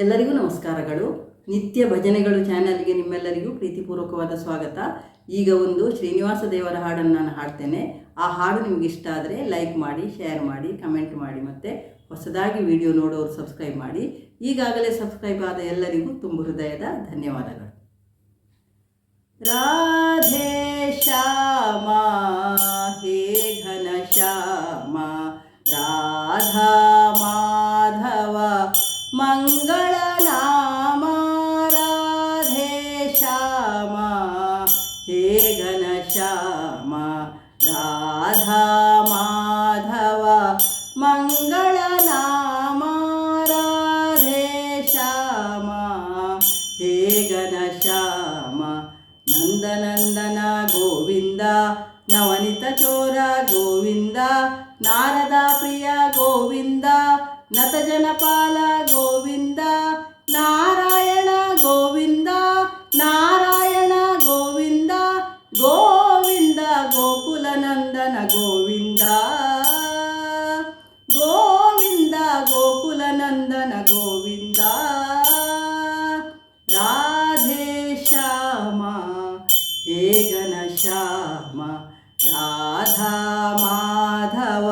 ಎಲ್ಲರಿಗೂ ನಮಸ್ಕಾರಗಳು. ನಿತ್ಯ ಭಜನೆಗಳು ಚಾನಲ್ಗೆ ನಿಮ್ಮೆಲ್ಲರಿಗೂ ಪ್ರೀತಿಪೂರ್ವಕವಾದ ಸ್ವಾಗತ. ಈಗ ಒಂದು ಶ್ರೀನಿವಾಸ ದೇವರ ಹಾಡನ್ನು ನಾನು ಹಾಡ್ತೇನೆ. ಆ ಹಾಡು ನಿಮ್ಗೆ ಇಷ್ಟ ಆದರೆ ಲೈಕ್ ಮಾಡಿ, ಶೇರ್ ಮಾಡಿ, ಕಮೆಂಟ್ ಮಾಡಿ, ಮತ್ತು ಹೊಸದಾಗಿ ವಿಡಿಯೋ ನೋಡೋರು ಸಬ್ಸ್ಕ್ರೈಬ್ ಮಾಡಿ. ಈಗಾಗಲೇ ಸಬ್ಸ್ಕ್ರೈಬ್ ಆದ ಎಲ್ಲರಿಗೂ ತುಂಬ ಹೃದಯದ ಧನ್ಯವಾದಗಳು. ರಾಧೆ ಶ್ಯಾಮ ಹೇ ಘನ ಶ್ಯಾಮ, ರಾಧಾ ಮಾಧವ ಮಂಗಳ ನಾಮ, ರಾಧೆ ಶ್ಯಾಮ ಹೇ ಘನ ಶ್ಯಾಮ, ರಾಧಾ ಮಾಧವ ಮಂಗಳ ನಾಮ, ರಾಧೆ ಶ್ಯಾಮ ಹೇ ಘನ ಶ್ಯಾಮ. ನಂದನಂದನ ಗೋವಿಂದ, ನವನಿತ ಚೋರ ಗೋವಿಂದ, ನಾರದ ಪ್ರಿಯ ಗೋವಿಂದ, ನತ ಜನಪಾಲ ಗೋವಿಂದ, ನಾರಾಯಣ ಗೋವಿಂದ, ನಾರಾಯಣ ಗೋವಿಂದ, ಗೋವಿಂದ ಗೋಕುಲ ನಂದನ ಗೋವಿಂದ, ಗೋವಿಂದ ಗೋಕುಲ ನಂದನ ಗೋವಿಂದ. ರಾಧೆ ಶ್ಯಾಮ ಹೇ ಘನ ಶ್ಯಾಮ, ರಾಧಾ ಮಾಧವ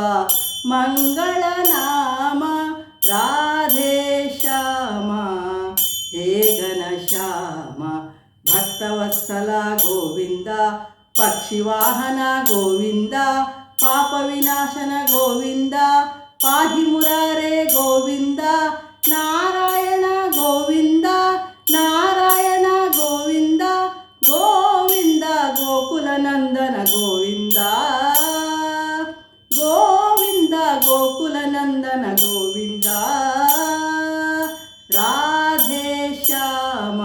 ಮಂಗಳ ನಾಮ, ರಾಧೆ ಶ್ಯಾಮ ಹೇ ಘನ ಶ್ಯಾಮ. ಭಕ್ತವತ್ಸಲ ಗೋವಿಂದ, ಪಕ್ಷಿವಾಹನ ಗೋವಿಂದ, ಪಾಪ ವಿನಾಶನ ಗೋವಿಂದ, ಪಾಹಿ ಮುರಾರೆ ಗೋವಿಂದ, ನಾರಾಯಣ ಗೋವಿಂದ, ನಾರಾಯಣ ಗೋವಿಂದ, ಗೋವಿಂದ ಗೋಕುಲ ನಂದನ ಗೋವಿಂದ, ಗೋವಿಂದ ಗೋಕುಲ ನಂದನ ಗೋವಿಂದ. ರಾಧೆ ಶ್ಯಾಮ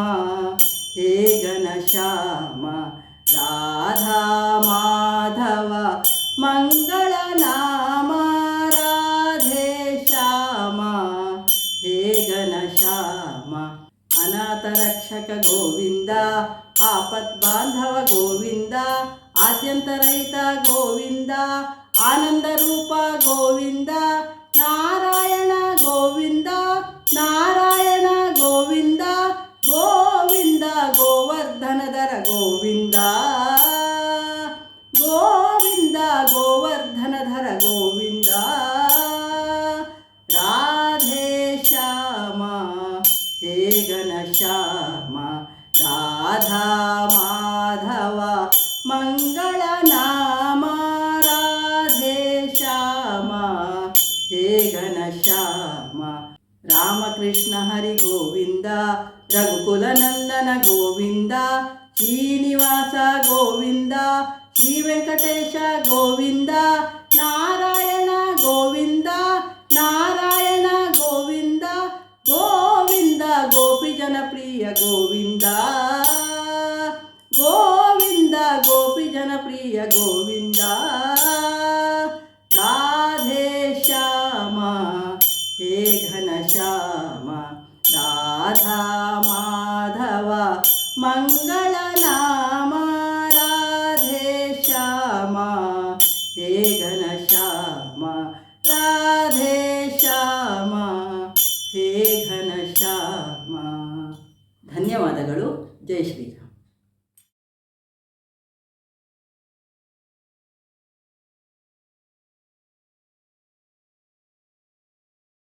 ಹೇ ಘನ ಶ್ಯಾಮ, ರಾಧಾ ಮಾಧವ ಮಂಗಳ ನಾಮ, ರಾಧೆ ಶ್ಯಾಮ ಹೇ ಘನ ಶ್ಯಾಮ. ಅನಾಥ ರಕ್ಷಕ ಗೋವಿಂದ, ಆಪತ್ ಬಾಂಧವ ಗೋವಿಂದ, ಆದ್ಯಂತ ರಹಿತ ಗೋವಿಂದ, ಆನಂದ ರೂಪ ಗೋವಿಂದ, ನಾರಾಯಣ ಗೋವಿಂದ, ನಾರಾಯಣ ಗೋವಿಂದ, ಗೋವಿಂದ ಗೋವರ್ಧನಧರ ಗೋವಿಂದ, ಗೋವಿಂದ ಗೋವರ್ಧನಧರ ಗೋವಿಂದ. ರಾಧೆ ಶ್ಯಾಮ ಹೇ ಘನ ಶ್ಯಾಮ, ರಾಧಾ ಮಾಧವ ಮಂಗಳ ನಾಮ, ರಾಧೆ ಶ್ಯಾಮ ಹೇ ಘನ ಶ್ಯಾಮ. ರಾಮಕೃಷ್ಣ ಹರಿ ಗೋವಿಂದ, ರಘುಕುಲ ನಂದನ ಗೋವಿಂದ, ಶ್ರೀನಿವಾಸ ಗೋವಿಂದ, ಶ್ರೀ ವೆಂಕಟೇಶ ಗೋವಿಂದ, ನಾರಾಯಣ ಗೋವಿಂದ, ನಾರಾಯಣ ಗೋವಿಂದ, ಗೋವಿಂದ ಗೋಪಿ ಜನಪ್ರಿಯ ಗೋವಿಂದ, ಗೋವಿಂದ ಗೋಪಿ ಜನಪ್ರಿಯ ಗೋವಿಂದ. ರಾಧೆ ಶ್ಯಾಮ ಹೇ ಘನ ಶ್ಯಾಮ, ರಾಧಾ ಮಾಧವ ಮಂಗಳ ನಾಮ, ರಾಧೆ ಶ್ಯಾಮ ಹೇ ಘನ ಶ್ಯಾಮ, ರಾಧೆ ಶ್ಯಾಮ ಹೇ ಘನ ಶ್ಯಾಮ. ಧನ್ಯವಾದಗಳು. ಜೈ ಶ್ರೀ.